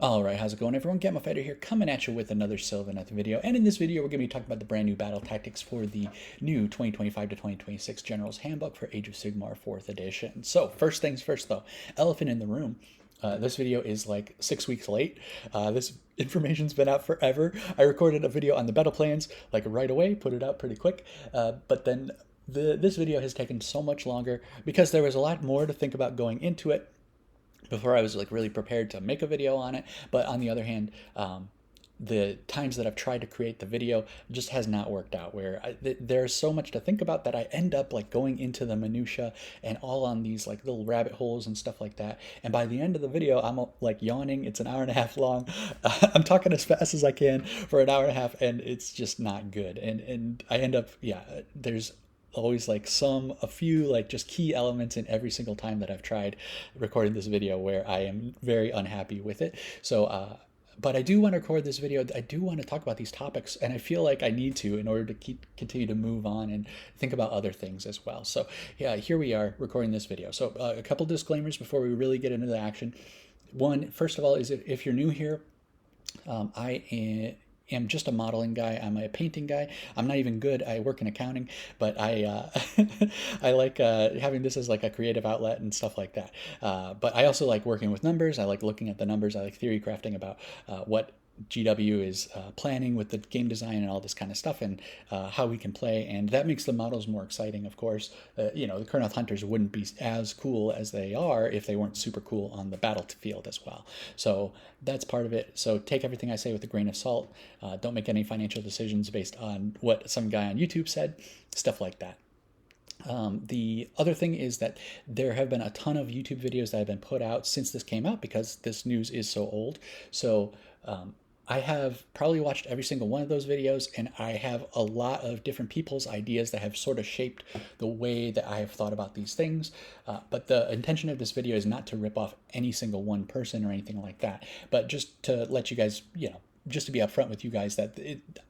Alright, how's it going everyone? Gamma Fighter here, coming at you with another Sylvaneth video. And in this video, we're going to be talking about the brand new battle tactics for the new 2025 to 2026 General's Handbook for Age of Sigmar 4th edition. So, first things first though, elephant in the room. This video is like 6 weeks late. This information's been out forever. I recorded a video on the battle plans like right away, put it out pretty quick, but then this video has taken so much longer because there was a lot more to think about going into it before I was like really prepared to make a video on it. But on the other hand, the times that I've tried to create the video just has not worked out, where there's so much to think about that I end up like going into the minutia and all on these like little rabbit holes and stuff like that. And by the end of the video, I'm like yawning. It's an hour and a half long. I'm talking as fast as I can for an hour and a half, and it's just not good. And I end up, yeah, there's always like a few like just key elements in every single time that I've tried recording this video where I am very unhappy with it. So but I do want to record this video. I do want to talk about these topics, and I feel like I need to in order to continue to move on and think about other things as well. So yeah, here we are recording this video. So a couple disclaimers before we really get into the action. One, first of all, is if you're new here, I am just a modeling guy. I'm a painting guy. I'm not even good. I work in accounting, but I like having this as like a creative outlet and stuff like that. But I also like working with numbers. I like looking at the numbers. I like theory crafting about what GW is planning with the game design and all this kind of stuff, and how we can play, and that makes the models more exciting, of course. You know, the kurnoth hunters wouldn't be as cool as they are if they weren't super cool on the battlefield as well. So that's part of it. So take everything I say with a grain of salt. Don't make any financial decisions based on what some guy on YouTube said, stuff like that. The other thing is that there have been a ton of YouTube videos that have been put out since this came out because this news is so old. So I have probably watched every single one of those videos, and I have a lot of different people's ideas that have sort of shaped the way that I have thought about these things. But the intention of this video is not to rip off any single one person or anything like that, but just to let you guys, just to be upfront with you guys that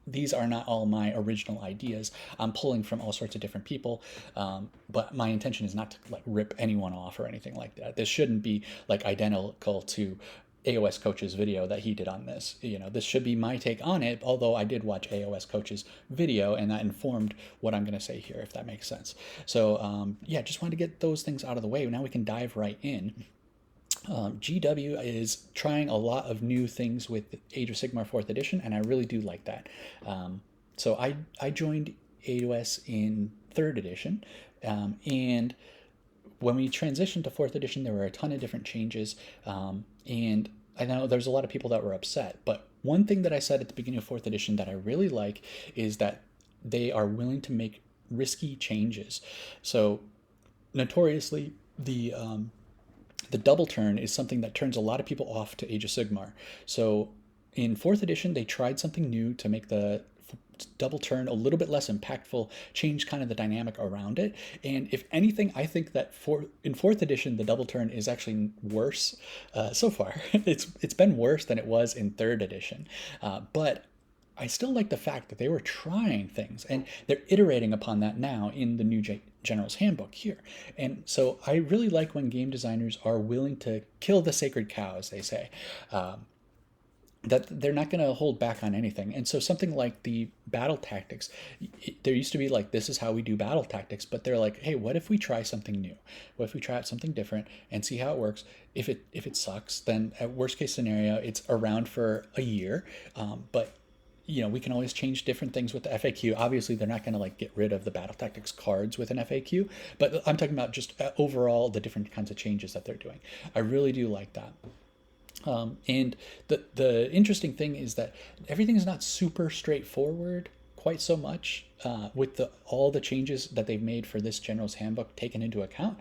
these are not all my original ideas. I'm pulling from all sorts of different people, but my intention is not to like rip anyone off or anything like that. This shouldn't be like identical to AOS Coach's video that he did on this. This should be my take on it, although I did watch AOS Coach's video and that informed what I'm going to say here, if that makes sense. So yeah, just wanted to get those things out of the way. Now we can dive right in. GW is trying a lot of new things with Age of Sigmar 4th edition, and I really do like that. So I joined AOS in 3rd edition, and when we transitioned to 4th edition, there were a ton of different changes, and I know there's a lot of people that were upset, but one thing that I said at the beginning of 4th edition that I really like is that they are willing to make risky changes. So notoriously, the double turn is something that turns a lot of people off to Age of Sigmar. So in 4th edition, they tried something new to make the double turn a little bit less impactful, change kind of the dynamic around it. And if anything, I think that in 4th edition, the double turn is actually worse so far. It's been worse than it was in 3rd edition. But I still like the fact that they were trying things, and they're iterating upon that now in the new General's Handbook here. And so I really like when game designers are willing to kill the sacred cow, as they say. That they're not going to hold back on anything. And so something like the battle tactics, there used to be like, this is how we do battle tactics, but they're like, hey, what if we try something new? What if we try out something different and see how it works? If it sucks, then at worst case scenario, it's around for a year. But we can always change different things with the FAQ. Obviously, they're not going to like get rid of the battle tactics cards with an FAQ, but I'm talking about just overall the different kinds of changes that they're doing. I really do like that. And the interesting thing is that everything is not super straightforward quite so much with all the changes that they've made for this General's Handbook taken into account.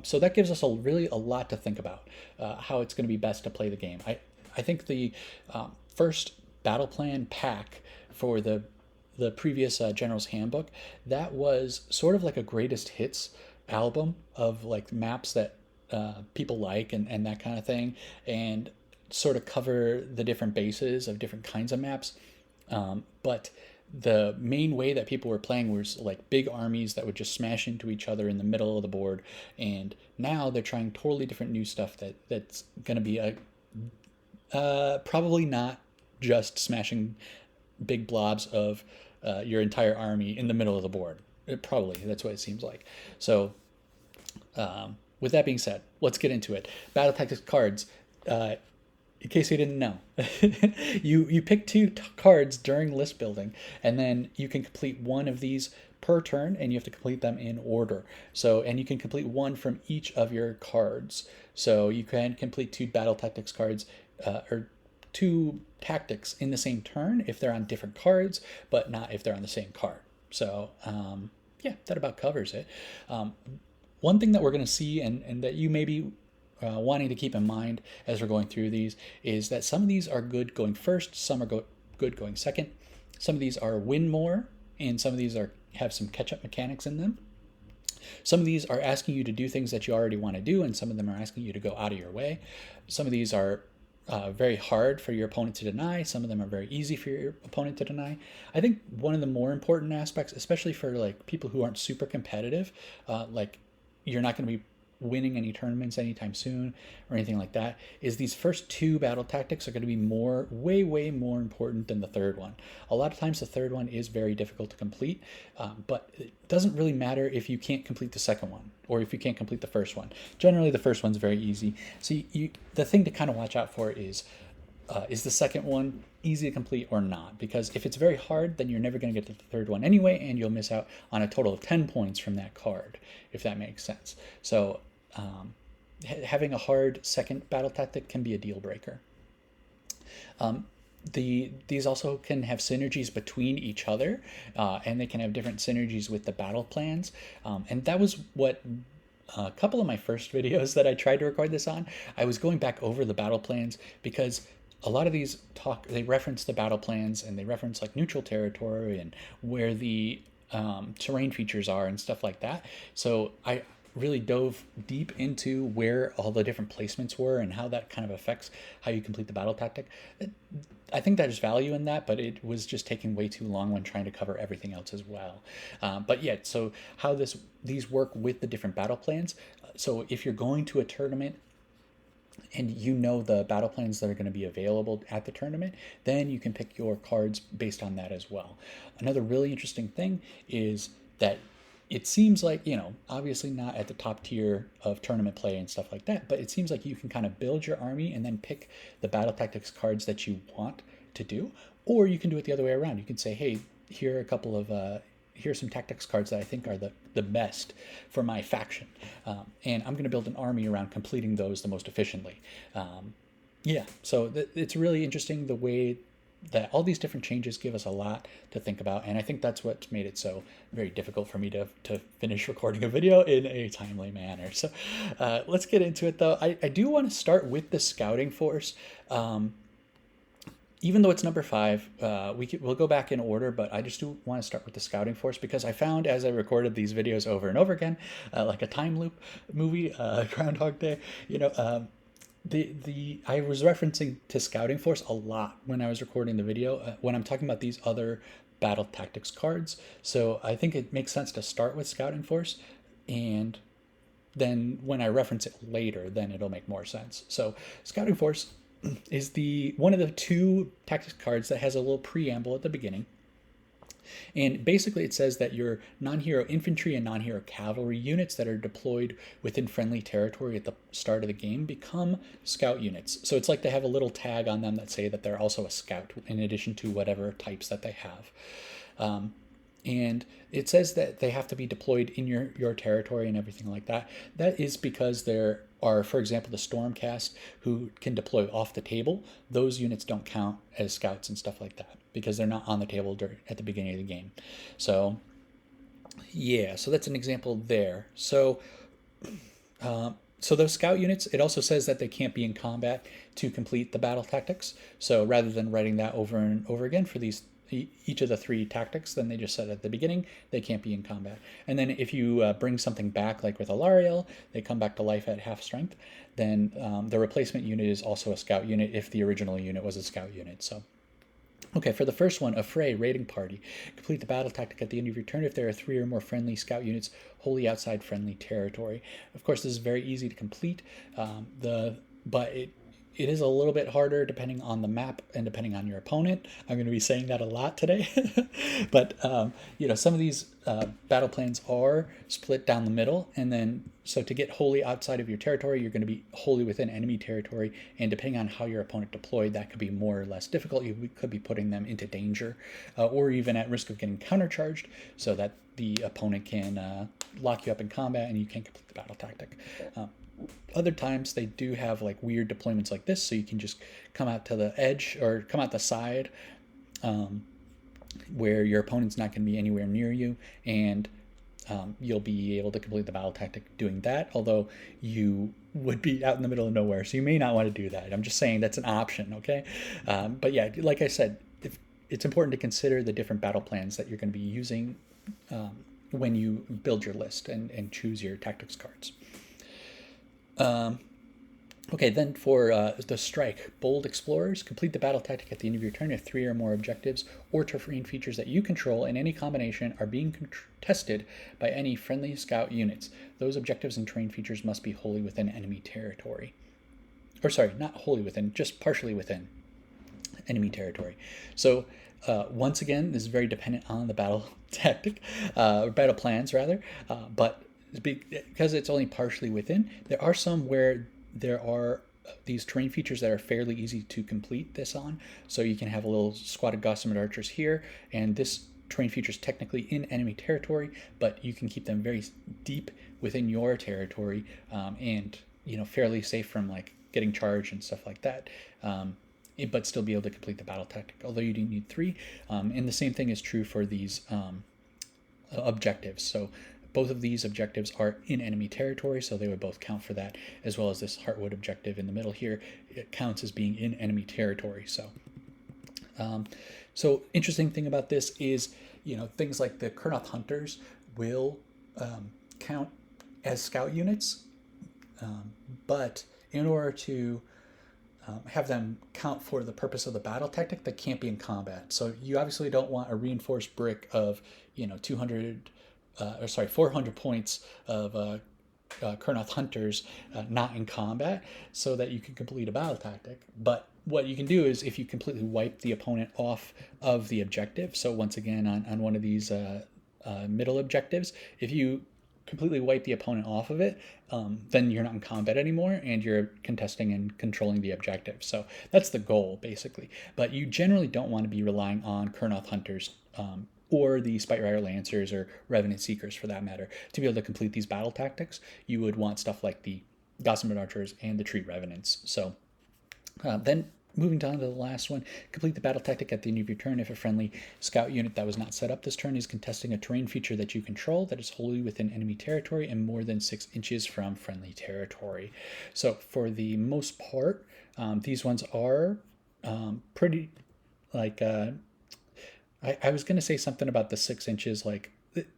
So that gives us really a lot to think about how it's going to be best to play the game. I think the first battle plan pack for the previous General's Handbook, that was sort of like a greatest hits album of like maps that people like and that kind of thing, and sort of cover the different bases of different kinds of maps. But the main way that people were playing was like big armies that would just smash into each other in the middle of the board. And now they're trying totally different new stuff that's going to be Probably not just smashing big blobs of your entire army in the middle of the board. Probably, that's what it seems like. So with that being said, let's get into it. Battle tactics cards. In case you didn't know, you pick two cards during list building, and then you can complete one of these per turn, and you have to complete them in order. So, and you can complete one from each of your cards. So you can complete two battle tactics cards, or two tactics in the same turn if they're on different cards, but not if they're on the same card. So yeah, that about covers it. One thing that we're going to see, and that you may be wanting to keep in mind as we're going through these, is that some of these are good going first, some are good going second. Some of these are win more, and some of these have some catch-up mechanics in them. Some of these are asking you to do things that you already want to do, and some of them are asking you to go out of your way. Some of these are very hard for your opponent to deny. Some of them are very easy for your opponent to deny. I think one of the more important aspects, especially for like people who aren't super competitive, like you're not going to be winning any tournaments anytime soon or anything like that, is these first two battle tactics are going to be way more important than the third one. A lot of times the third one is very difficult to complete, but it doesn't really matter if you can't complete the second one or if you can't complete the first one. Generally the first one's very easy. So the thing to kind of watch out for is the second one easy to complete or not? Because if it's very hard, then you're never going to get to the third one anyway, and you'll miss out on a total of 10 points from that card, if that makes sense. So having a hard second battle tactic can be a deal breaker. These also can have synergies between each other, and they can have different synergies with the battle plans. And that was what a couple of my first videos that I tried to record this on, I was going back over the battle plans, because a lot of these they reference the battle plans, and they reference like neutral territory and where the terrain features are and stuff like that. So I really dove deep into where all the different placements were and how that kind of affects how you complete the battle tactic. I think there's value in that, but it was just taking way too long when trying to cover everything else as well. But yeah, so how these work with the different battle plans. So if you're going to a tournament and you know the battle plans that are going to be available at the tournament, then you can pick your cards based on that as well. Another really interesting thing is that it seems like, obviously not at the top tier of tournament play and stuff like that, but it seems like you can kind of build your army and then pick the battle tactics cards that you want to do, or you can do it the other way around. You can say, hey, here are a couple of here's some tactics cards that I think are the best for my faction, and I'm going to build an army around completing those the most efficiently. Yeah, so it's really interesting the way that all these different changes give us a lot to think about, and I think that's what's made it so very difficult for me to finish recording a video in a timely manner. So let's get into it, though. I do want to start with the scouting force. Even though it's number 5, we'll go back in order, but I just do want to start with the scouting force, because I found as I recorded these videos over and over again, like a time loop movie, Groundhog Day, I was referencing to scouting force a lot when I was recording the video, when I'm talking about these other battle tactics cards. So I think it makes sense to start with scouting force, and then when I reference it later, then it'll make more sense. So scouting force is one of the 2 tactics cards that has a little preamble at the beginning. And basically it says that your non-hero infantry and non-hero cavalry units that are deployed within friendly territory at the start of the game become scout units. So it's like they have a little tag on them that say that they're also a scout in addition to whatever types that they have. And it says that they have to be deployed in your territory and everything like that. That is because there are, for example, the Stormcast, who can deploy off the table. Those units don't count as scouts and stuff like that because they're not on the table at the beginning of the game. So yeah, so that's an example there. So those scout units, it also says that they can't be in combat to complete the battle tactics. So rather than writing that over and over again for each of the 3 tactics, then they just said at the beginning they can't be in combat. And then if you bring something back, like with alarielle, they come back to life at half strength, then the replacement unit is also a scout unit if the original unit was a scout unit. So okay, for the first one, a fray raiding party. Complete the battle tactic at the end of your turn if there are 3 or more friendly scout units wholly outside friendly territory. Of course, this is very easy to complete, but it is a little bit harder depending on the map and depending on your opponent. I'm going to be saying that a lot today. But, some of these battle plans are split down the middle. And then, so to get wholly outside of your territory, you're going to be wholly within enemy territory. And depending on how your opponent deployed, that could be more or less difficult. You could be putting them into danger or even at risk of getting countercharged so that the opponent can lock you up in combat and you can't complete the battle tactic. Other times they do have like weird deployments like this, so you can just come out to the edge or come out the side where your opponent's not going to be anywhere near you, and you'll be able to complete the battle tactic doing that, although you would be out in the middle of nowhere, so you may not want to do that. I'm just saying that's an option, okay? But yeah, like I said, it's important to consider the different battle plans that you're going to be using when you build your list and choose your tactics cards. Okay, then for the strike, bold explorers, complete the battle tactic at the end of your turn if 3 or more objectives or terrain features that you control in any combination are being contested by any friendly scout units. Those objectives and terrain features must be wholly within enemy territory. Or sorry, not wholly within, just partially within enemy territory. So once again, this is very dependent on the battle tactic, or battle plans rather, but because it's only partially within, there are some where there are these terrain features that are fairly easy to complete this on. So you can have a little squad of Gossamer archers here, and this terrain feature is technically in enemy territory, but you can keep them very deep within your territory, and fairly safe from like getting charged and stuff like that. But still be able to complete the battle tactic, although you do need 3. And the same thing is true for these objectives. So both of these objectives are in enemy territory, so they would both count for that, as well as this Heartwood objective in the middle here. It counts as being in enemy territory. So interesting thing about this is, things like the Kurnoth hunters will count as scout units, but in order to have them count for the purpose of the battle tactic, they can't be in combat. So you obviously don't want a reinforced brick of 400 points of Kurnoth hunters not in combat, so that you can complete a battle tactic. But what you can do is, if you completely wipe the opponent off of the objective, so once again on one of these middle objectives, if you completely wipe the opponent off of it, then you're not in combat anymore and you're contesting and controlling the objective. So that's the goal, basically. But you generally don't want to be relying on Kurnoth hunters or the Spite Rider Lancers or Revenant Seekers, for that matter, to be able to complete these battle tactics. You would want stuff like the Gossamer Archers and the Tree Revenants. So then moving down to the last one, complete the battle tactic at the end of your turn if a friendly scout unit that was not set up this turn is contesting a terrain feature that you control that is wholly within enemy territory and more than 6 inches from friendly territory. So for the most part, these ones are pretty like... I was going to say something about the 6 inches, like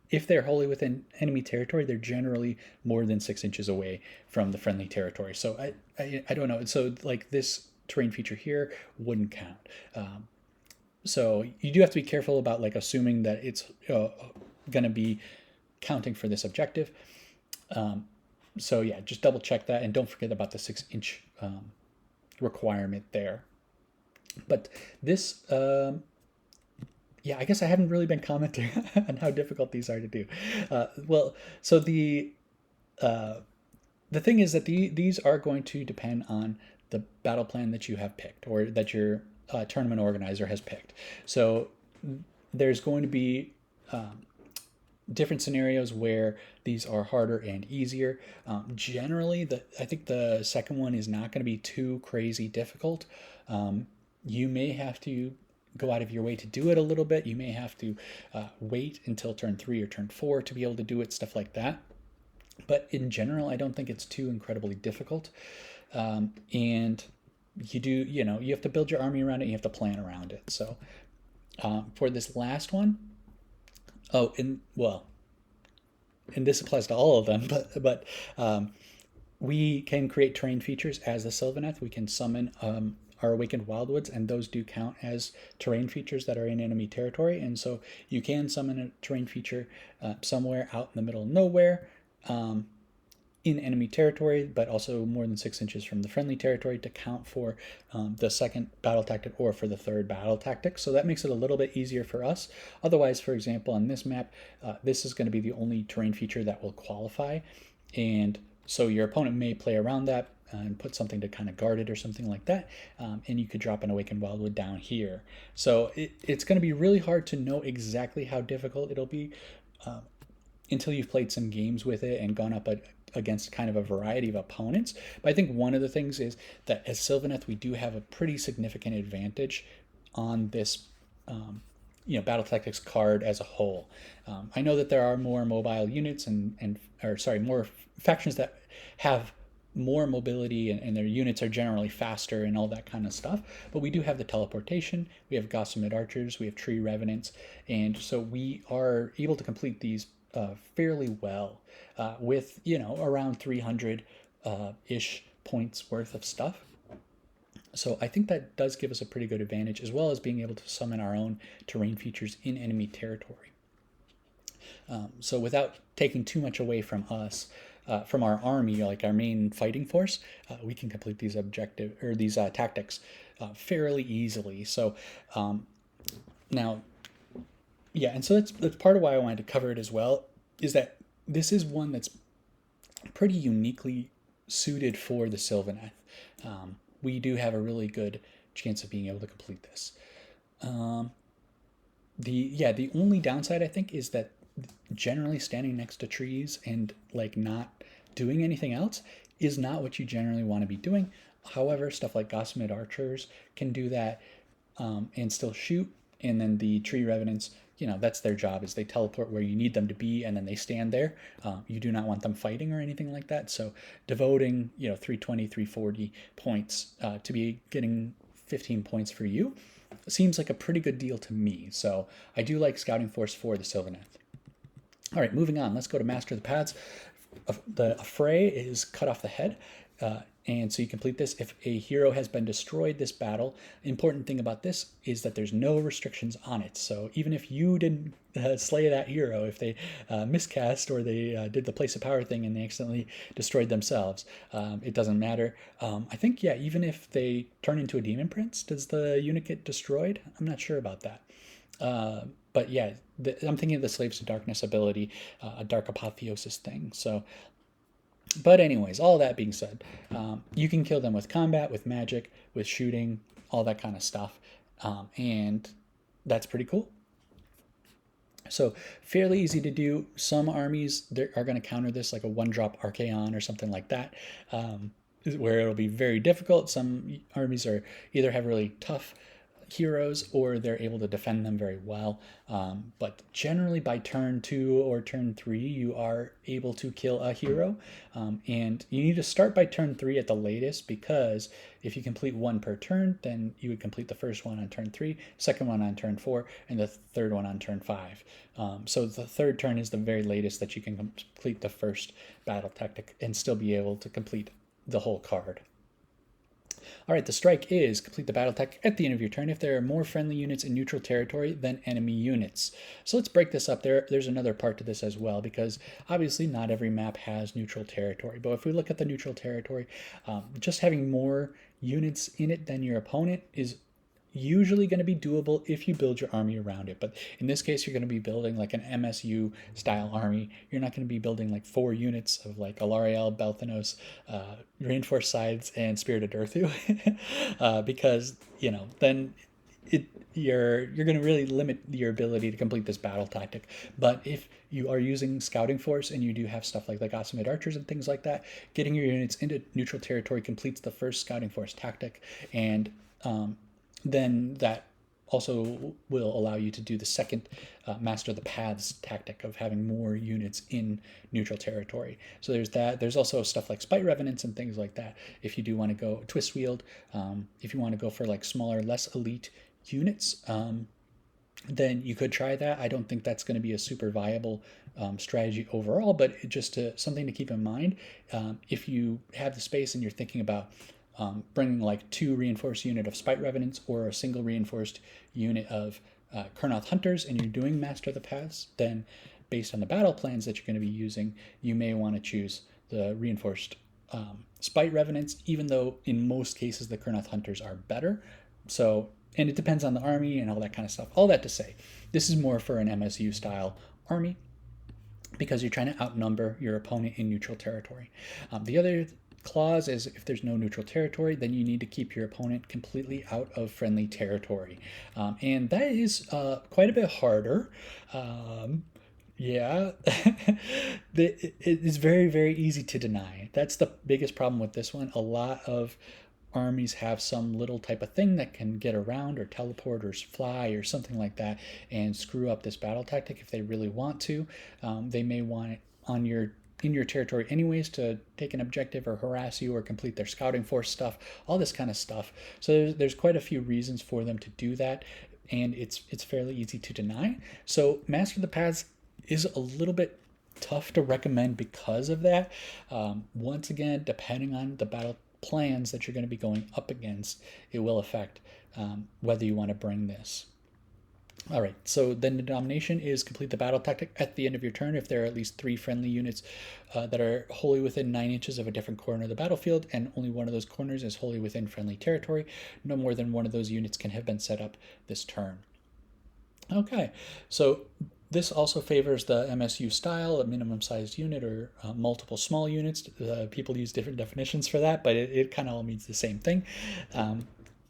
if they're wholly within enemy territory, they're generally more than 6 inches away from the friendly territory. So I don't know. So like this terrain feature here wouldn't count. So you do have to be careful about like assuming that it's going to be counting for this objective. So yeah, just double check that and don't forget about the 6 inch requirement there. But this... yeah, I guess I haven't really been commenting on how difficult these are to do. So the thing is that these are going to depend on the battle plan that you have picked, or that your tournament organizer has picked. So there's going to be different scenarios where these are harder and easier. Generally, I think the second one is not going to be too crazy difficult. You may have to go out of your way to do it a little bit. You may have to wait until turn 3 or turn 4 to be able to do it, stuff like that. But in general, I don't think it's too incredibly difficult. And you have to build your army around it. You have to plan around it. So for this last one, and this applies to all of them, but we can create terrain features as the sylvaneth. We can summon our Awakened Wildwoods, and those do count as terrain features that are in enemy territory. And so you can summon a terrain feature somewhere out in the middle of nowhere, in enemy territory, but also more than 6 inches from the friendly territory to count for the second battle tactic or for the third battle tactic. So that makes it a little bit easier for us. Otherwise, for example, on this map, this is going to be the only terrain feature that will qualify. And so your opponent may play around that and put something to kind of guard it or something like that. And you could drop an Awakened Wildwood down here. So it's going to be really hard to know exactly how difficult it'll be until you've played some games with it and gone up against kind of a variety of opponents. But I think one of the things is that as Sylvaneth, we do have a pretty significant advantage on this battle tactics card as a whole. I know that there are more mobile units more factions that have more mobility and their units are generally faster and all that kind of stuff. But we do have the teleportation, we have Gossamed Archers, we have Tree Revenants, and so we are able to complete these fairly well with, around 300 ish points worth of stuff. So I think that does give us a pretty good advantage, as well as being able to summon our own terrain features in enemy territory. So without taking too much away from us, from our army, like our main fighting force, we can complete these tactics fairly easily. So now, yeah, and so that's part of why I wanted to cover it as well, is that this is one that's pretty uniquely suited for the Sylvaneth. We do have a really good chance of being able to complete this. The only downside, I think, is that generally standing next to trees and like not doing anything else is not what you generally want to be doing. However, stuff like Gossamed Archers can do that and still shoot, and then the Tree Revenants, that's their job, is they teleport where you need them to be and then they stand there. You do not want them fighting or anything like that. So devoting 320, 340 points to be getting 15 points for you seems like a pretty good deal to me. So I do like Scouting Force for the Sylvaneth. All right, moving on. Let's go to Master the Paths. The Affray is cut off the head. And so you complete this if a hero has been destroyed this battle. Important thing about this is that there's no restrictions on it. So even if you didn't slay that hero, if they miscast or they did the place of power thing and they accidentally destroyed themselves, it doesn't matter. I think, even if they turn into a demon prince, does the unit get destroyed? I'm not sure about that. But yeah, I'm thinking of the Slaves to Darkness ability, a Dark Apotheosis thing. So, but anyways, all that being said, you can kill them with combat, with magic, with shooting, all that kind of stuff. And that's pretty cool. So fairly easy to do. Some armies are going to counter this, like a 1-drop Archaon or something like that, where it'll be very difficult. Some armies are either have really tough heroes or they're able to defend them very well. But generally by turn 2 or turn 3, you are able to kill a hero. And you need to start by turn 3 at the latest, because if you complete one per turn, then you would complete the first one on turn 3, second one on turn 4, and the third one on turn 5. So the third turn is the very latest that you can complete the first battle tactic and still be able to complete the whole card. All right, the strike is complete the battle tactic at the end of your turn if there are more friendly units in neutral territory than enemy units. So let's break this up. There's another part to this as well, because obviously not every map has neutral territory. But if we look at the neutral territory, just having more units in it than your opponent is usually going to be doable if you build your army around it. But in this case, you're going to be building like an MSU style army. You're not going to be building like 4 units of like alarielle, belthanos, reinforced sides, and spirit of durthu, because then you're going to really limit your ability to complete this battle tactic. But if you are using Scouting Force and you do have stuff like the Gossamed Archers and things like that, getting your units into neutral territory completes the first Scouting Force tactic, and then that also will allow you to do the second Master the Paths tactic of having more units in neutral territory. So there's that. There's also stuff like Spite Revenants and things like that. If you do want to go Twist Wield, if you want to go for like smaller, less elite units, then you could try that. I don't think that's going to be a super viable strategy overall, but just something to keep in mind. If you have the space and you're thinking about bringing like 2 reinforced unit of Spite Revenants or a single reinforced unit of Kurnoth Hunters, and you're doing Master the Paths, then based on the battle plans that you're going to be using, you may want to choose the reinforced spite revenants, even though in most cases the kurnoth hunters are better. So, and it depends on the army and all that kind of stuff. All that to say, this is more for an MSU style army because you're trying to outnumber your opponent in neutral territory. The other clause is if there's no neutral territory, then you need to keep your opponent completely out of friendly territory. And that is quite a bit harder. Yeah, it is very, very easy to deny. That's the biggest problem with this one. A lot of armies have some little type of thing that can get around or teleport or fly or something like that and screw up this battle tactic if they really want to. They may want it on in your territory anyways to take an objective or harass you or complete their scouting force stuff, all this kind of stuff. So there's quite a few reasons for them to do that, and it's fairly easy to deny. So Master of the Paths is a little bit tough to recommend because of that. Once again, depending on the battle plans that you're going to be going up against, it will affect whether you want to bring this. All right, so then the domination is complete the battle tactic at the end of your turn if there are at least 3 friendly units that are wholly within 9 inches of a different corner of the battlefield, and only one of those corners is wholly within friendly territory. No more than one of those units can have been set up this turn. Okay, so this also favors the MSU style, a minimum sized unit or multiple small units. People use different definitions for that, but it kind of all means the same thing.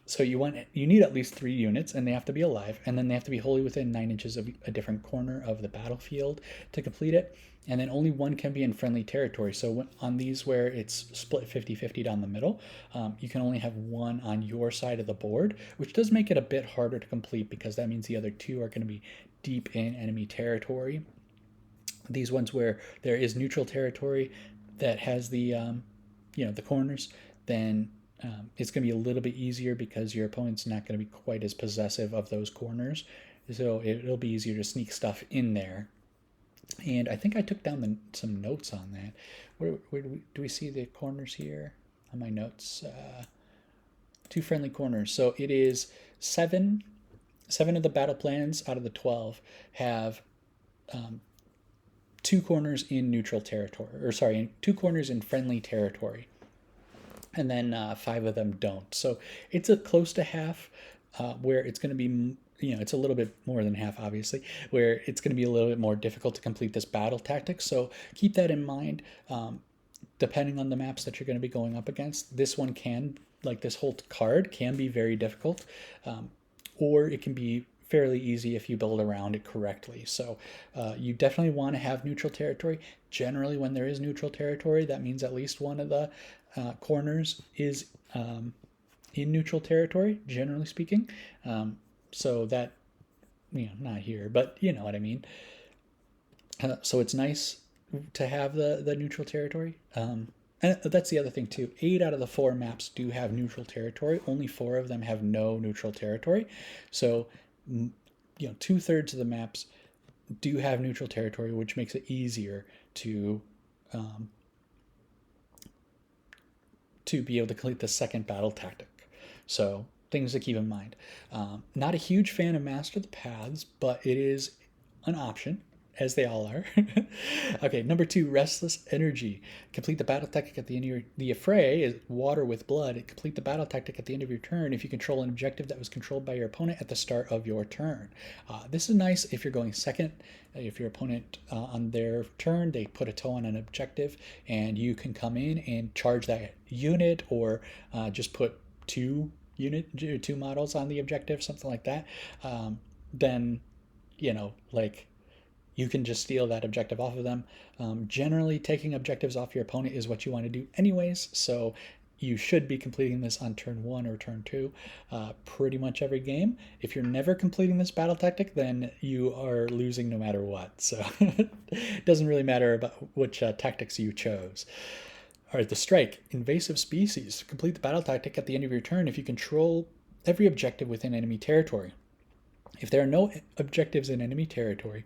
So you need at least 3 units, and they have to be alive, and then they have to be wholly within 9 inches of a different corner of the battlefield to complete it. And then only one can be in friendly territory. So on these where it's split 50-50 down the middle, you can only have one on your side of the board, which does make it a bit harder to complete because that means the other 2 are going to be deep in enemy territory. These ones where there is neutral territory that has the the corners, then it's going to be a little bit easier because your opponent's not going to be quite as possessive of those corners. So it'll be easier to sneak stuff in there. And I think I took down some notes on that. Where do we see the corners here on my notes? 2 friendly corners. So it is 7 of the battle plans out of the 12 have 2 corners in neutral territory, or sorry, 2 corners in friendly territory. And then 5 of them don't. So it's close to half where it's going to be, it's a little bit more than half, obviously, where it's going to be a little bit more difficult to complete this battle tactic. So keep that in mind. Depending on the maps that you're going to be going up against, this one can, like this whole card, can be very difficult. Or it can be fairly easy if you build around it correctly. So you definitely want to have neutral territory. Generally, when there is neutral territory, that means at least one of the corners is in neutral territory, generally speaking. So that, not here, but you know what I mean. So it's nice to have the neutral territory. And that's the other thing too. 8 out of the 4 maps do have neutral territory. Only 4 of them have no neutral territory. So, 2/3 of the maps do have neutral territory, which makes it easier to be able to complete the second battle tactic. So things to keep in mind. Not a huge fan of Master of the Paths, but it is an option, as they all are. Okay, number 2, Restless Energy. Complete the battle tactic at the end of the affray is water with blood. Complete the battle tactic at the end of your turn if you control an objective that was controlled by your opponent at the start of your turn. This is nice if you're going second. If your opponent on their turn, they put a toe on an objective and you can come in and charge that unit, or just put 2 models on the objective, something like that. Then, you can just steal that objective off of them. Generally, taking objectives off your opponent is what you want to do anyways, so you should be completing this on turn 1 or turn 2 pretty much every game. If you're never completing this battle tactic, then you are losing no matter what. So it doesn't really matter about which tactics you chose. All right, the strike. Invasive species. Complete the battle tactic at the end of your turn if you control every objective within enemy territory. If there are no objectives in enemy territory,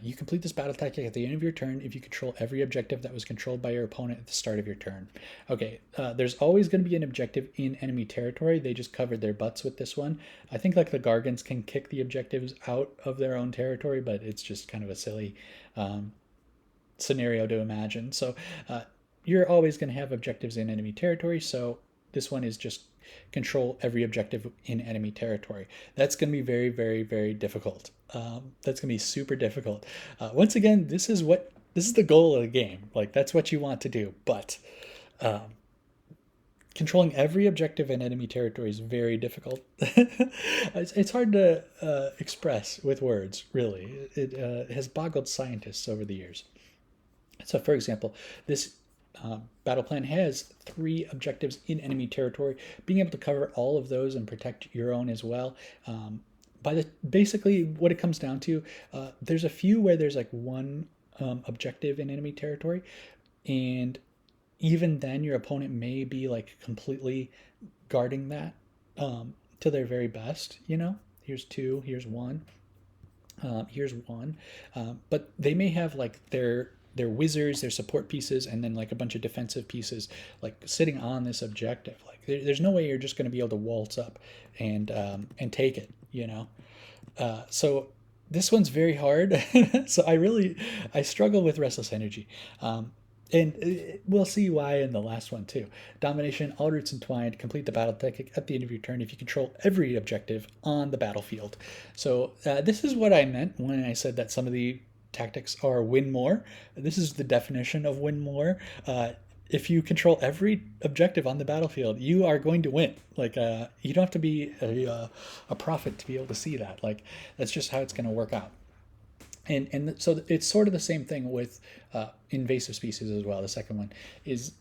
you complete this battle tactic at the end of your turn if you control every objective that was controlled by your opponent at the start of your turn. Okay, there's always going to be an objective in enemy territory. They just covered their butts with this one. I think like the Gargants can kick the objectives out of their own territory, but it's just kind of a silly scenario to imagine. So you're always going to have objectives in enemy territory, so this one is just control every objective in enemy territory. That's going to be very, very, very difficult. That's going to be super difficult. Once again, this is the goal of the game. Like, that's what you want to do, but controlling every objective in enemy territory is very difficult. It's hard to express with words, really. It has boggled scientists over the years. So, for example, this battle plan has 3 objectives in enemy territory. Being able to cover all of those and protect your own as well. Basically, what it comes down to, there's a few where there's like 1 objective in enemy territory, and even then your opponent may be like completely guarding that to their very best. Here's 2, here's 1, here's 1, but they may have like their wizards, their support pieces, and then like a bunch of defensive pieces like sitting on this objective. Like there's no way you're just going to be able to waltz up and take it. So this one's very hard. So I struggle with Restless Energy. And we'll see why in the last one too. Domination, all roots entwined, complete the battle tactic at the end of your turn if you control every objective on the battlefield. So this is what I meant when I said that some of the tactics are win more. This is the definition of win more. If you control every objective on the battlefield, you are going to win. Like you don't have to be a prophet to be able to see that. Like that's just how it's going to work out. And so it's sort of the same thing with invasive species as well. The second one is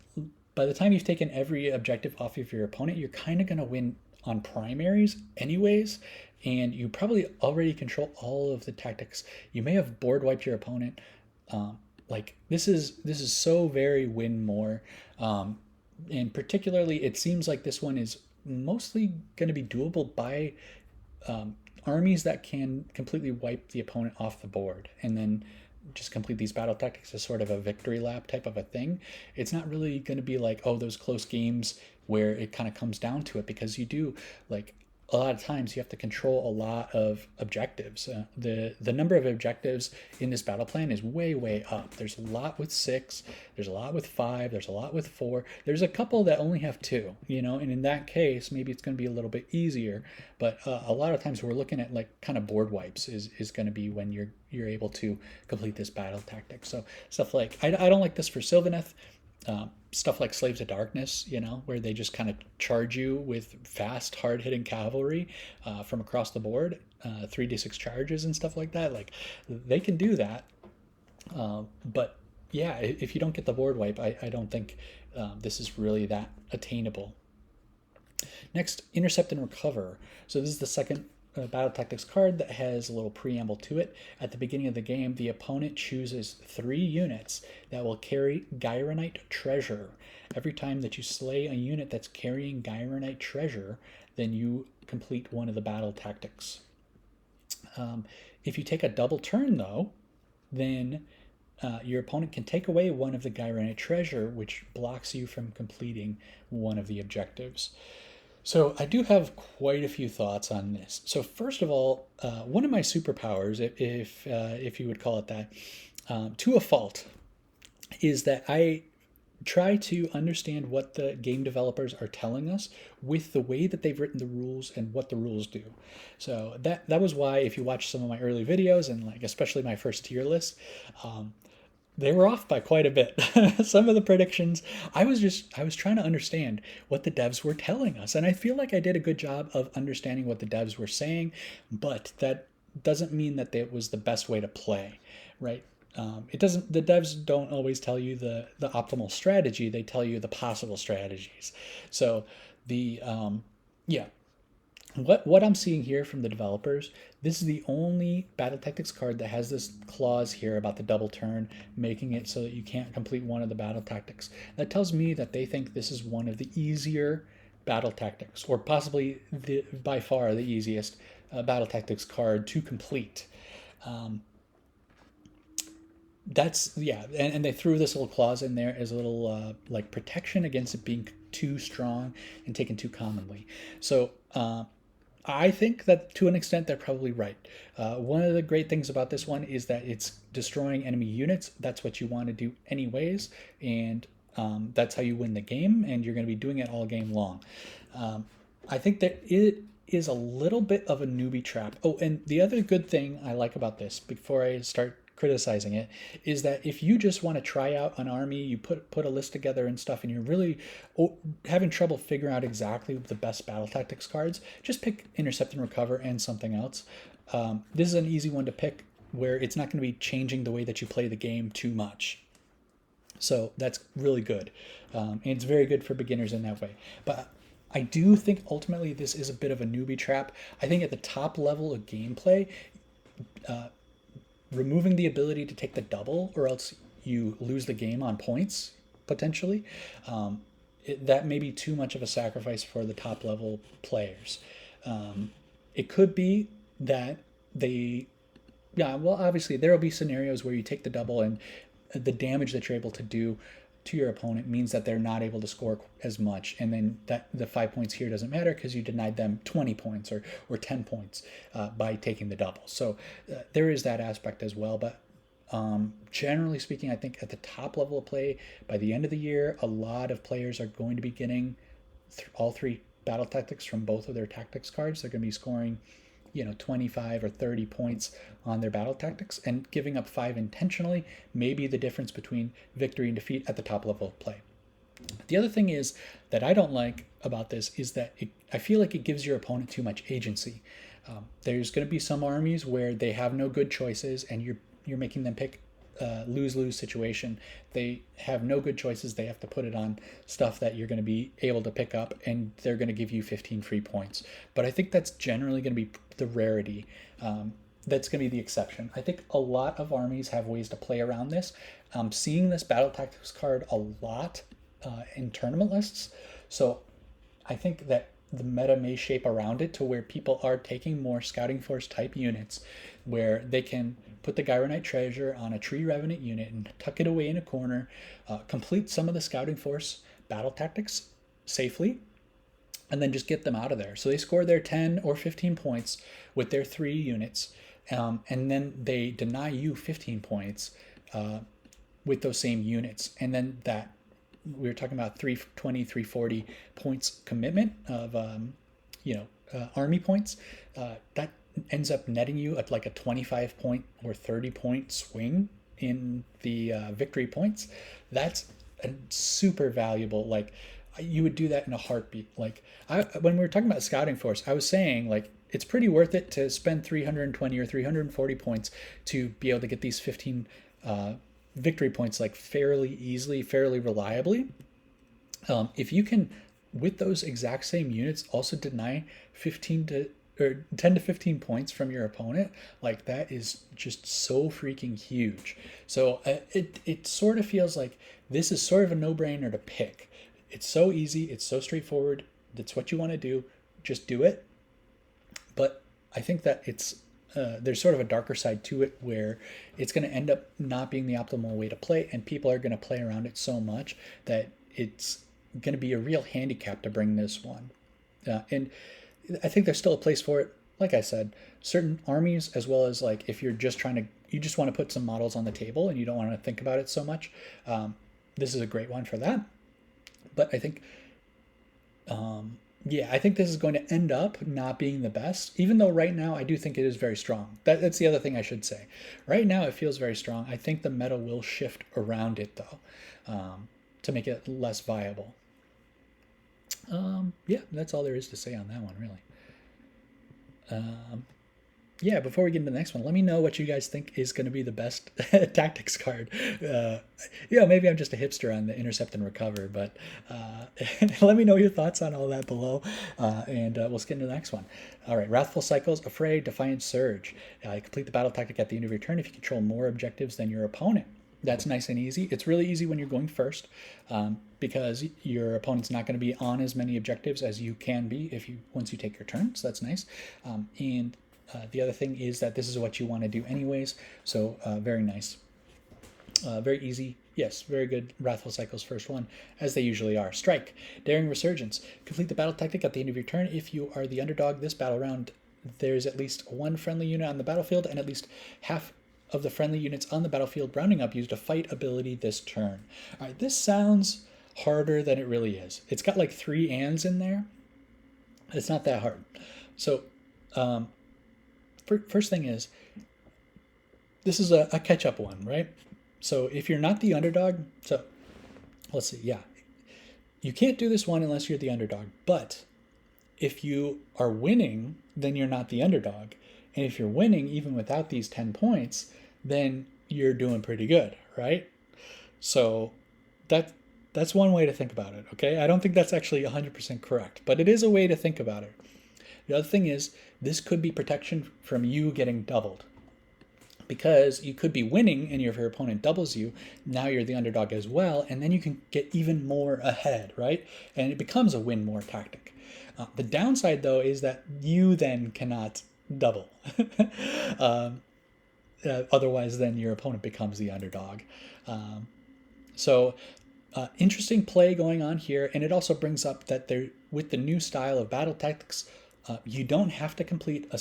by the time you've taken every objective off of your opponent, you're kind of going to win on primaries anyways, and you probably already control all of the tactics. You may have board wiped your opponent. Like this is so very win more, and particularly it seems like this one is mostly going to be doable by armies that can completely wipe the opponent off the board and then just complete these battle tactics as sort of a victory lap type of a thing. It's not really going to be like, oh, those close games where it kind of comes down to it, because you do, like, a lot of times you have to control a lot of objectives. The number of objectives in this battle plan is way up. There's a lot with 6, there's a lot with 5, there's a lot with 4. There's a couple that only have 2, and in that case, maybe it's going to be a little bit easier. But a lot of times we're looking at like kind of board wipes is going to be when you're able to complete this battle tactic. So stuff like, I don't like this for Sylvaneth. Stuff like Slaves of Darkness, where they just kind of charge you with fast, hard-hitting cavalry from across the board, 3d6 charges and stuff like that. Like, they can do that. But, yeah, if you don't get the board wipe, I don't think this is really that attainable. Next, Intercept and Recover. So this is the second battle tactics card that has a little preamble to it. At the beginning of the game, the opponent chooses 3 units that will carry Ghyranite treasure. Every time that you slay a unit that's carrying Ghyranite treasure, then you complete one of the battle tactics. If you take a double turn, though, then your opponent can take away one of the Ghyranite treasure, which blocks you from completing one of the objectives. So I do have quite a few thoughts on this. So first of all, one of my superpowers, if you would call it that, to a fault, is that I try to understand what the game developers are telling us with the way that they've written the rules and what the rules do. So that was why, if you watch some of my early videos, and like especially my first tier list, they were off by quite a bit. Some of the predictions, I was trying to understand what the devs were telling us. And I feel like I did a good job of understanding what the devs were saying, but that doesn't mean that it was the best way to play, right? The devs don't always tell you the optimal strategy. They tell you the possible strategies. So what I'm seeing here from the developers, this is the only battle tactics card that has this clause here about the double turn, making it so that you can't complete one of the battle tactics. That tells me that they think this is one of the easier battle tactics, or possibly by far the easiest battle tactics card to complete. And they threw this little clause in there as a little like protection against it being too strong and taken too commonly. So I think that to an extent they're probably right. One of the great things about this one is that it's destroying enemy units. That's what you want to do anyways. And That's how you win the game, and you're going to be doing it all game long. I think that it is a little bit of a newbie trap. Oh, and the other good thing I like about this, before I start criticizing it, is that if you just want to try out an army, you put a list together and stuff, and you're really having trouble figuring out exactly the best battle tactics cards, just pick Intercept and Recover and something else. This is an easy one to pick where it's not going to be changing the way that you play the game too much. So that's really good. And it's very good for beginners in that way. But I do think ultimately this is a bit of a newbie trap. I think at the top level of gameplay, removing the ability to take the double, or else you lose the game on points, potentially, that may be too much of a sacrifice for the top level players. It could be that obviously there will be scenarios where you take the double and the damage that you're able to do to your opponent means that they're not able to score as much, and then that the 5 points here doesn't matter because you denied them 20 points or 10 points by taking the double. So there is that aspect as well. But generally speaking, I think at the top level of play, by the end of the year, a lot of players are going to be getting all three battle tactics from both of their tactics cards. They're going to be scoring 25 or 30 points on their battle tactics, and giving up 5 intentionally may be the difference between victory and defeat at the top level of play. The other thing is that I don't like about this is that I feel like it gives your opponent too much agency. There's going to be some armies where they have no good choices, and you're making them pick lose-lose situation. They have no good choices. They have to put it on stuff that you're going to be able to pick up, and they're going to give you 15 free points. But I think that's generally going to be the rarity. That's going to be the exception. I think a lot of armies have ways to play around this. I'm seeing this battle tactics card a lot in tournament lists, so I think that the meta may shape around it to where people are taking more scouting force type units where they can put the Ghyranite treasure on a tree revenant unit and tuck it away in a corner, complete some of the scouting force battle tactics safely, and then just get them out of there. So they score their 10 or 15 points with their 3 units, and then they deny you 15 points with those same units. And then that, we were talking about 320, 340 points commitment of, army points. That ends up netting you at like a 25 point or 30 point swing in the victory points. That's a super valuable. Like, you would do that in a heartbeat. Like, when we were talking about scouting force, I was saying, like, it's pretty worth it to spend 320 or 340 points to be able to get these 15 victory points, like, fairly easily, fairly reliably. If you can, with those exact same units, also deny 10 to 15 points from your opponent, like, that is just so freaking huge. So it sort of feels like this is sort of a no-brainer to pick. It's so easy, it's so straightforward, that's what you want to do, just do it. But I think that it's there's sort of a darker side to it where it's going to end up not being the optimal way to play, and people are going to play around it so much that it's going to be a real handicap to bring this one. And I think there's still a place for it. Like I said, certain armies, as well as, like, if you're just you just want to put some models on the table and you don't want to think about it so much, this is a great one for that. But I think, I think this is going to end up not being the best, even though right now I do think it is very strong. That's the other thing I should say. Right now it feels very strong. I think the meta will shift around it, though, to make it less viable. That's all there is to say on that one, really. Before we get into the next one, let me know what you guys think is going to be the best tactics card. Maybe I'm just a hipster on the Intercept and Recover, but let me know your thoughts on all that below, and we'll get into the next one. All right, Wrathful Cycles, Afraid, Defiant, Surge. Complete the battle tactic at the end of your turn if you control more objectives than your opponent. That's nice and easy. It's really easy when you're going first, because your opponent's not going to be on as many objectives as you can be once you take your turn, so that's nice. And the other thing is that this is what you want to do anyways, so very nice. Very easy. Yes, very good. Wrathful Cycles, first one, as they usually are. Strike, Daring Resurgence. Complete the battle tactic at the end of your turn. If you are the underdog this battle round, there's at least one friendly unit on the battlefield, and at least half of the friendly units on the battlefield rounding up used a fight ability this turn. All right, this sounds harder than it really is. It's got like 3 ands in there. It's not that hard. So first thing is, this is a catch-up one, right? So if you're not the underdog, so let's see, yeah. You can't do this one unless you're the underdog, but if you are winning, then you're not the underdog. And if you're winning, even without these 10 points, then you're doing pretty good, right? So that's one way to think about it, okay? I don't think that's actually 100% correct, but it is a way to think about it. The other thing is, this could be protection from you getting doubled. Because you could be winning and if your opponent doubles you, now you're the underdog as well, and then you can get even more ahead, right? And it becomes a win more tactic. The downside, though, is that you then cannot double. Otherwise, then your opponent becomes the underdog. Interesting play going on here, and it also brings up that with the new style of battle tactics, you don't have to complete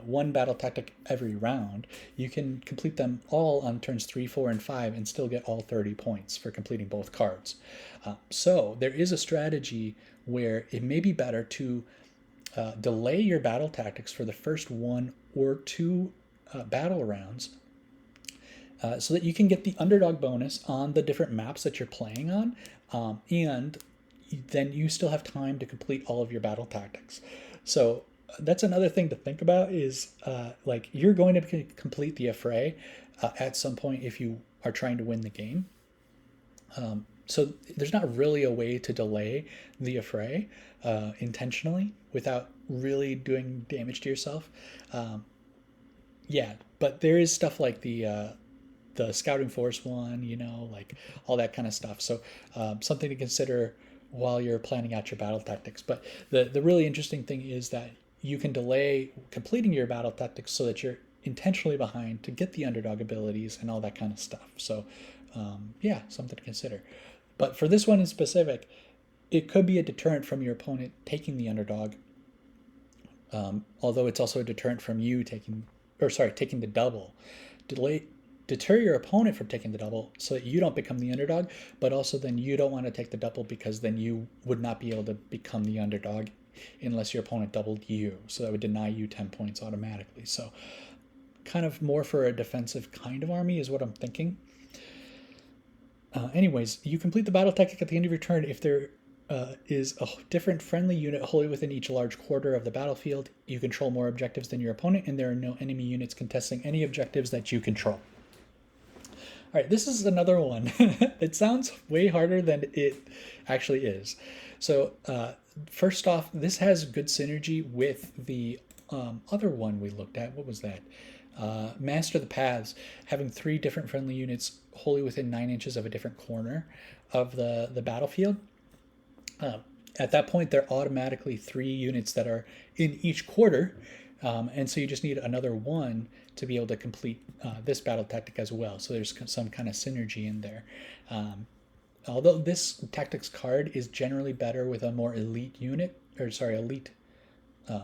one battle tactic every round. You can complete them all on turns 3, 4, and 5 and still get all 30 points for completing both cards. So there is a strategy where it may be better to delay your battle tactics for the first 1 or 2 battle rounds so that you can get the underdog bonus on the different maps that you're playing on, and then you still have time to complete all of your battle tactics. So that's another thing to think about is like you're going to complete the affray at some point if you are trying to win the game. So there's not really a way to delay the affray intentionally without really doing damage to yourself. Yeah, but there is stuff like the scouting force one, like all that kind of stuff. So something to consider while you're planning out your battle tactics. But the really interesting thing is that you can delay completing your battle tactics so that you're intentionally behind to get the underdog abilities and all that kind of stuff. So yeah, something to consider. But for this one in specific, it could be a deterrent from your opponent taking the underdog, although it's also a deterrent from you taking the double. Deter your opponent from taking the double so that you don't become the underdog, but also then you don't want to take the double because then you would not be able to become the underdog unless your opponent doubled you. So that would deny you 10 points automatically. So kind of more for a defensive kind of army is what I'm thinking. Anyways, you complete the battle tactic at the end of your turn if there is a different friendly unit wholly within each large quarter of the battlefield. You control more objectives than your opponent, and there are no enemy units contesting any objectives that you control. All right, this is another one. It sounds way harder than it actually is. So first off, this has good synergy with the other one we looked at. What was that? Master the Paths, having 3 different friendly units wholly within 9 inches of a different corner of the battlefield. At that point, there are automatically 3 units that are in each quarter, and so you just need another 1 to be able to complete this battle tactic as well. So there's some kind of synergy in there. Although this tactics card is generally better with a more elite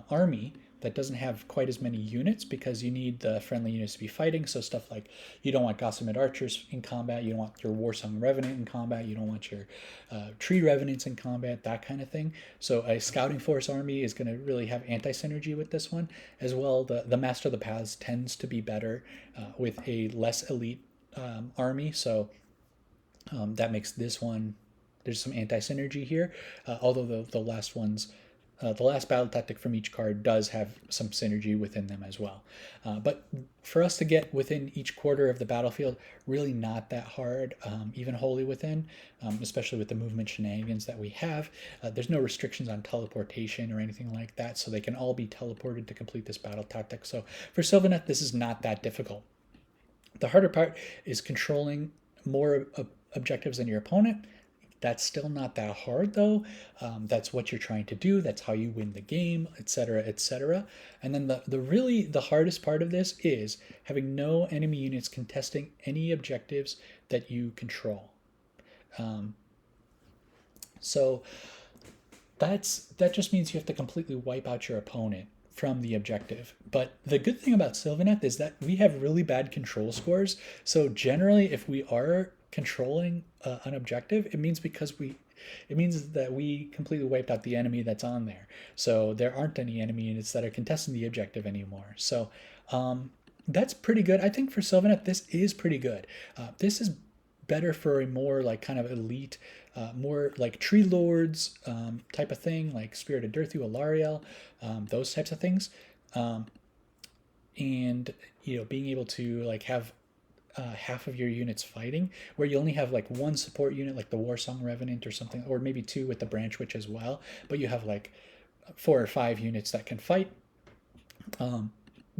army that doesn't have quite as many units because you need the friendly units to be fighting. So stuff like you don't want Gossamed archers in combat, you don't want your Warsong Revenant in combat, you don't want your Tree Revenants in combat, that kind of thing. So a Scouting Force army is going to really have anti-synergy with this one. As well, the Master of the Paths tends to be better with a less elite army. So that makes this one, there's some anti-synergy here, although the last ones, the last battle tactic from each card does have some synergy within them as well. But for us to get within each quarter of the battlefield, really not that hard, even wholly within, especially with the movement shenanigans that we have. There's no restrictions on teleportation or anything like that, so they can all be teleported to complete this battle tactic. So for Sylvaneth, this is not that difficult. The harder part is controlling more objectives than your opponent. That's still not that hard, though. That's what you're trying to do. That's how you win the game, etc., etc. And then the hardest part of this is having no enemy units contesting any objectives that you control. So that just means you have to completely wipe out your opponent from the objective. But the good thing about Sylvaneth is that we have really bad control scores. So generally, if we are controlling an objective, it means that we completely wiped out the enemy that's on there. So there aren't any enemy units that are contesting the objective anymore. So that's pretty good. I think for Sylvaneth, this is pretty good. This is better for a more like kind of elite, more like treelords type of thing, like Spirited Durthu, Alarielle, those types of things. And, being able to like have half of your units fighting, where you only have like one support unit, like the Warsong Revenant or something, or maybe two with the branchwych as well, but you have like 4 or 5 units that can fight.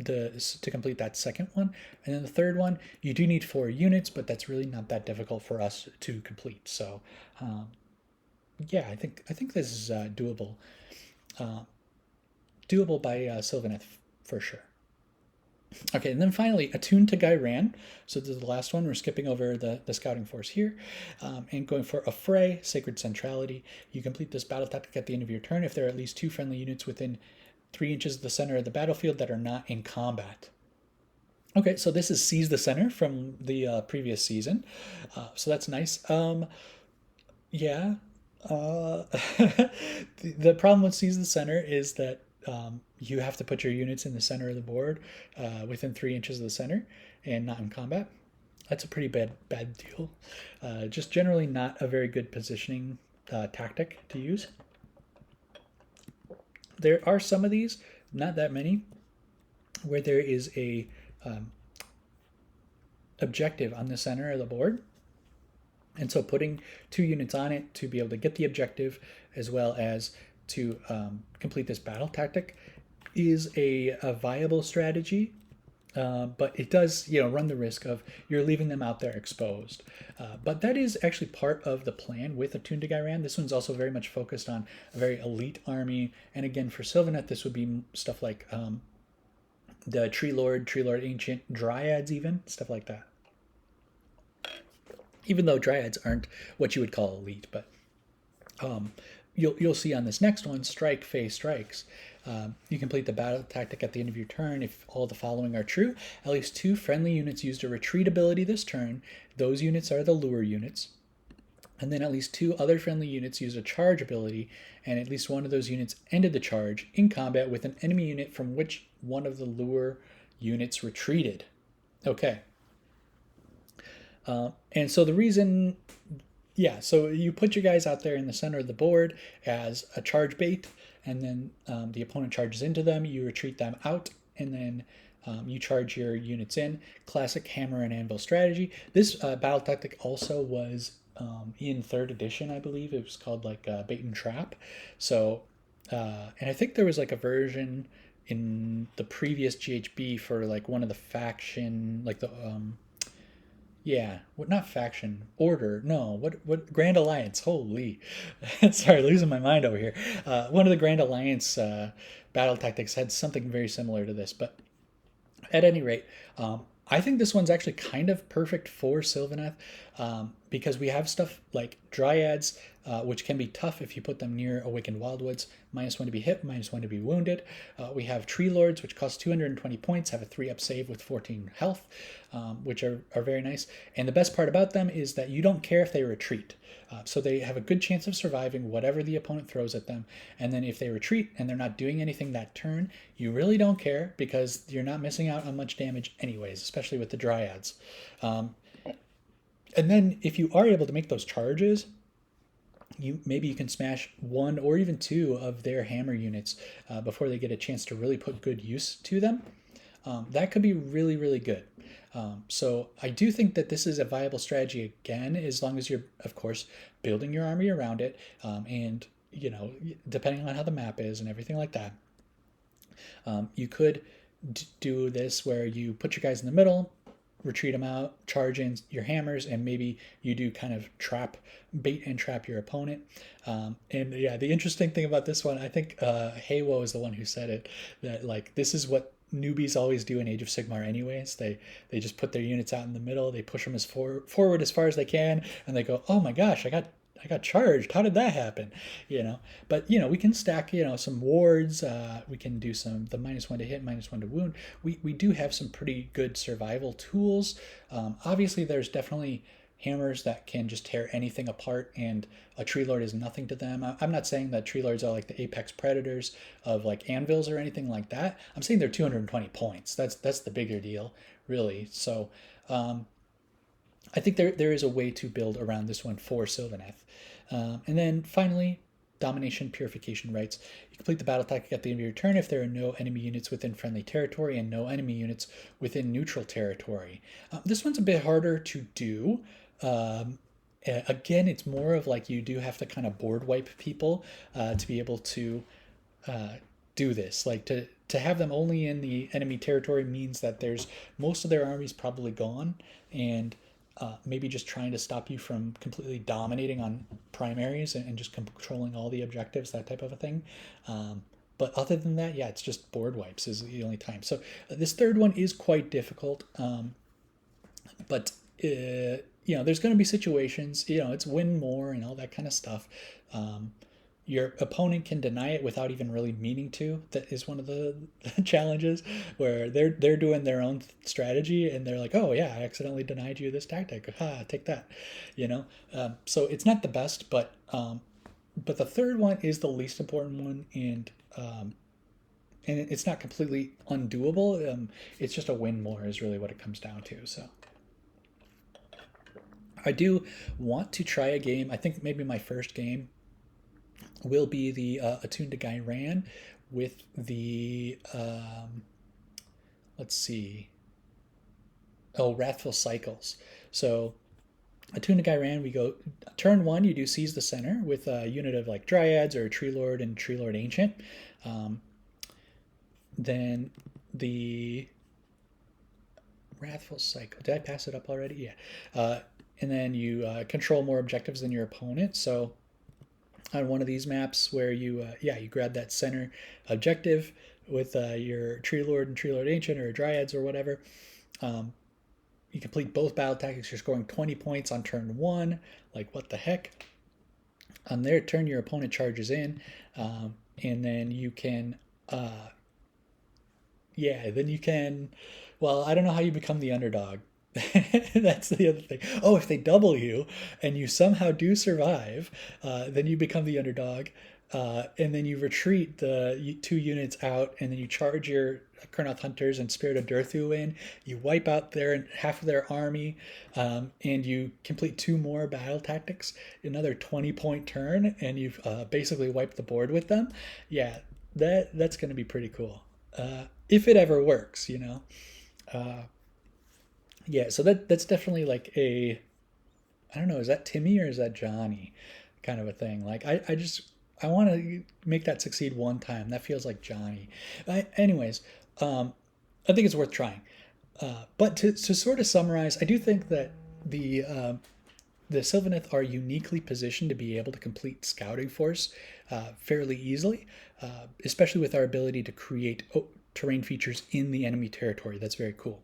To complete that second one, and then the third one you do need 4 units, but that's really not that difficult for us to complete. So yeah, I think this is doable by Sylvaneth for sure. Okay, and then finally, Attuned to Ghyran. So this is the last one. We're skipping over the scouting force here and going for Affray, Sacred Centrality. You complete this battle tactic at the end of your turn if there are at least 2 friendly units within 3 inches of the center of the battlefield that are not in combat. Okay, so this is Seize the Center from the previous season. So that's nice. Yeah. The problem with Seize the Center is that you have to put your units in the center of the board within 3 inches of the center and not in combat. That's a pretty bad deal. Just generally not a very good positioning tactic to use. There are some of these, not that many, where there is a objective on the center of the board. And so putting 2 units on it to be able to get the objective as well as to complete this battle tactic is a viable strategy. But it does, run the risk of you're leaving them out there exposed. But that is actually part of the plan with Attuned to Ghyran. This one's also very much focused on a very elite army. And again, for Sylvaneth, this would be stuff like the treelord ancient, dryads even, stuff like that. Even though dryads aren't what you would call elite, but you'll see on this next one, Strike, Fey Strikes. You complete the battle tactic at the end of your turn if all the following are true. At least 2 friendly units used a retreat ability this turn. Those units are the lure units. And then at least 2 other friendly units used a charge ability, and at least one of those units ended the charge in combat with an enemy unit from which one of the lure units retreated. Okay. And so the reason... Yeah, so you put your guys out there in the center of the board as a charge bait, and then the opponent charges into them, you retreat them out, and then you charge your units in. Classic hammer and anvil strategy. This battle tactic also was in 3rd edition, I believe. It was called like bait and trap. So, and I think there was like a version in the previous GHB for like one of the faction, like the... Yeah, what? Not faction, order. No, what? Grand Alliance. Holy, sorry, losing my mind over here. One of the Grand Alliance battle tactics had something very similar to this, but at any rate, I think this one's actually kind of perfect for Sylvaneth because we have stuff like dryads, which can be tough if you put them near Awakened Wildwoods. -1 to be hit, -1 to be wounded. We have treelords, which cost 220 points, have a 3-up save with 14 health, which are very nice. And the best part about them is that you don't care if they retreat. So they have a good chance of surviving whatever the opponent throws at them. And then if they retreat and they're not doing anything that turn, you really don't care because you're not missing out on much damage anyways, especially with the dryads. And then if you are able to make those charges, maybe you can smash 1 or even 2 of their hammer units before they get a chance to really put good use to them. That could be really, really good. So I do think that this is a viable strategy again, as long as you're, of course, building your army around it, and depending on how the map is and everything like that. You could do this where you put your guys in the middle, retreat them out, charge in your hammers, and maybe you do kind of bait and trap your opponent. And yeah, the interesting thing about this one, I think Haywo is the one who said it, that like this is what newbies always do in Age of Sigmar anyways. They just put their units out in the middle, they push them as forward as far as they can, and they go, oh my gosh, I got I got charged. How did that happen? But we can stack some wards. We can do the -1 to hit, -1 to wound. We do have some pretty good survival tools. Obviously, there's definitely hammers that can just tear anything apart, and a treelord is nothing to them. I'm not saying that treelords are like the apex predators of like anvils or anything like that. I'm saying they're 220 points. That's the bigger deal, really. So I think there is a way to build around this one for Sylvaneth. And then finally, domination purification rights. You complete the battle tactic at the end of your turn if there are no enemy units within friendly territory and no enemy units within neutral territory. This one's a bit harder to do. Again, it's more of like you do have to kind of board wipe people to be able to do this. Like to have them only in the enemy territory means that there's most of their armies probably gone, and maybe just trying to stop you from completely dominating on primaries and just controlling all the objectives, that type of a thing. But other than that, yeah, it's just board wipes is the only time. So this third one is quite difficult. But there's going to be situations, it's win more and all that kind of stuff. Your opponent can deny it without even really meaning to. That is one of the challenges, where they're doing their own strategy and they're like, oh yeah, I accidentally denied you this tactic. Ha, take that. So it's not the best, but the third one is the least important one, and it's not completely undoable. It's just a win more is really what it comes down to. So I do want to try a game. I think maybe my first game will be the Attuned to Ghyran with the let's see, Wrathful cycles. So Attuned to Ghyran, we go turn 1, you do seize the center with a unit of like dryads or a treelord and treelord ancient. Then the Wrathful cycle, did I pass it up already? Yeah. And then you control more objectives than your opponent. So on one of these maps where you grab that center objective with your treelord and treelord ancient or dryads or whatever, you complete both battle tactics. You're scoring 20 points on turn 1. Like, what the heck? On their turn, your opponent charges in, and then you can well, I don't know how you become the underdog. That's the other thing. Oh, if they double you and you somehow do survive, then you become the underdog, and then you retreat the 2 units out, and then you charge your kurnoth hunters and spirit of durthu in. You wipe out half of their army, and you complete 2 more battle tactics, another 20-point turn, and you've basically wiped the board with them. Yeah, that's going to be pretty cool, if it ever works. Yeah, so that's definitely like I don't know, is that Timmy or is that Johnny kind of a thing? Like, I want to make that succeed one time. That feels like Johnny. Anyways, I think it's worth trying. But to sort of summarize, I do think that the Sylvaneth are uniquely positioned to be able to complete Scouting Force fairly easily, especially with our ability to create terrain features in the enemy territory. That's very cool.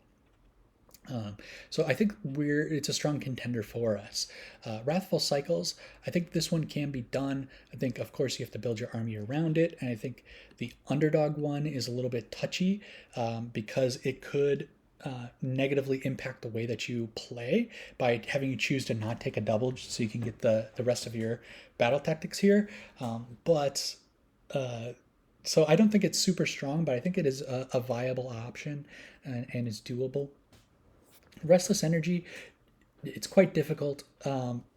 So I think it's a strong contender for us. Wrathful cycles, I think this one can be done. I think, of course, you have to build your army around it, and I think the underdog one is a little bit touchy because it could negatively impact the way that you play by having you choose to not take a double just so you can get the rest of your battle tactics here. So I don't think it's super strong, but I think it is a viable option and is doable. Restless energy, it's quite difficult.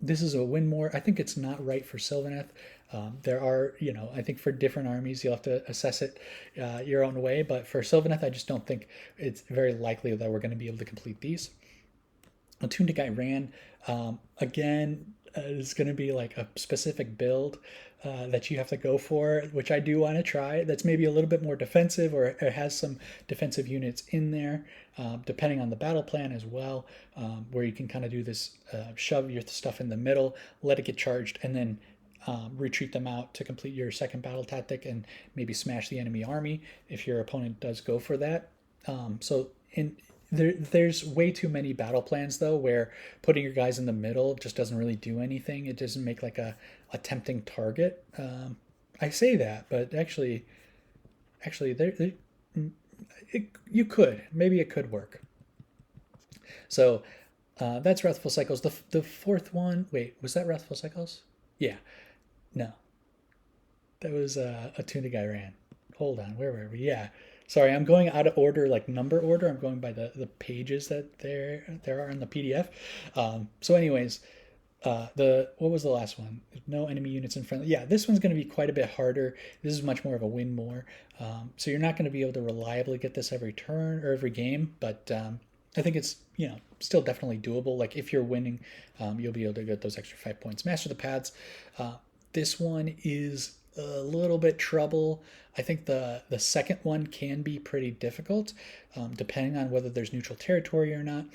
This is a win more. I think it's not right for Sylvaneth. There are, I think for different armies, you'll have to assess it your own way. But for Sylvaneth, I just don't think it's very likely that we're going to be able to complete these. Attuned to Ghyran, again, is going to be like a specific build that you have to go for, which I do want to try. That's maybe a little bit more defensive, or it has some defensive units in there, depending on the battle plan as well, where you can kind of do this, shove your stuff in the middle, let it get charged, and then retreat them out to complete your second battle tactic and maybe smash the enemy army if your opponent does go for that. So There's way too many battle plans though, where putting your guys in the middle just doesn't really do anything. It doesn't make like a tempting target. I say that, but actually, you could maybe it could work. So that's Wrathful Cycles. The fourth one. Wait, was that Wrathful Cycles? Yeah. No, that was Attuned to Ghyran. Hold on, where were we? Yeah. Sorry, I'm going out of order, like number order. I'm going by the pages that there are in the PDF. So, anyways, the what was the last one? No enemy units in front. Yeah, this one's going to be quite a bit harder. This is much more of a win more. So you're not going to be able to reliably get this every turn or every game, but I think it's still definitely doable. Like if you're winning, you'll be able to get those extra 5 points. Master the paths. This one is a little bit trouble. I think the second one can be pretty difficult, depending on whether there's neutral territory or not.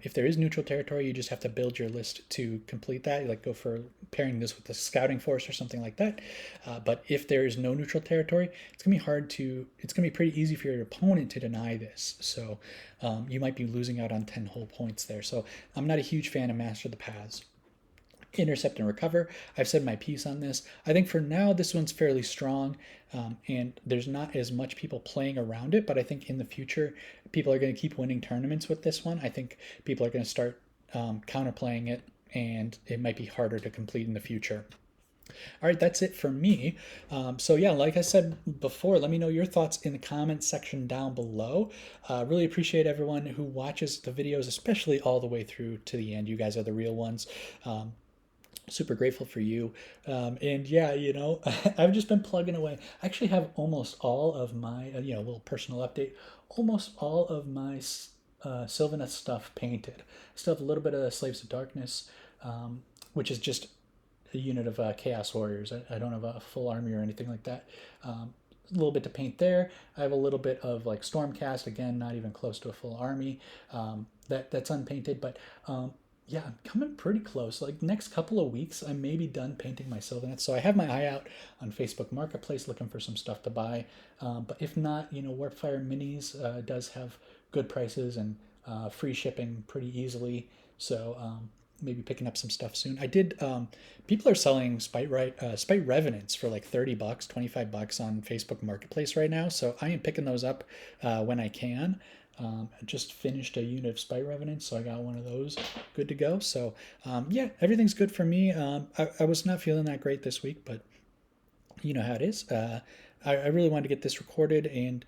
If there is neutral territory, you just have to build your list to complete that. You like go for pairing this with the scouting force or something like that. But if there is no neutral territory, it's gonna be hard to. It's gonna be pretty easy for your opponent to deny this. So you might be losing out on 10 whole points there. So I'm not a huge fan of Master the Paths. Intercept and recover. I've said my piece on this. I think for now this one's fairly strong, and there's not as much people playing around it, but I think in the future people are going to keep winning tournaments with this one. I think people are going to start counterplaying it, and it might be harder to complete in the future. All right, that's it for me. So yeah, like I said before, let me know your thoughts in the comments section down below. Really appreciate everyone who watches the videos, especially all the way through to the end. You guys are the real ones. Super grateful for you. And yeah, I've just been plugging away. I actually have almost all of my, little personal update, almost all of my Sylvaneth stuff painted. Still have a little bit of Slaves of Darkness, which is just a unit of Chaos Warriors. I don't have a full army or anything like that. A little bit to paint there. I have a little bit of like Stormcast, again, not even close to a full army. That's unpainted, but yeah, I'm coming pretty close. Like next couple of weeks, I may be done painting my Sylvaneth. So I have my eye out on Facebook Marketplace looking for some stuff to buy. But if not, Warpfire Minis does have good prices and free shipping pretty easily. So maybe picking up some stuff soon. I did. People are selling Spite Revenants for like $30, $25 on Facebook Marketplace right now. So I am picking those up when I can. I just finished a unit of Spite Revenants, so I got one of those good to go. So yeah, everything's good for me. I was not feeling that great this week, but you know how it is. I really wanted to get this recorded, and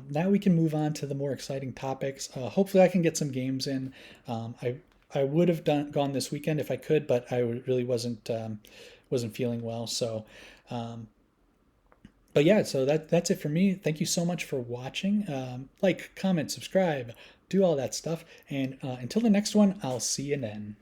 now we can move on to the more exciting topics. Hopefully I can get some games in. I would have gone this weekend if I could, but I really wasn't feeling well. So but yeah, so that's it for me. Thank you so much for watching. Like, comment, subscribe, do all that stuff. And until the next one, I'll see you then.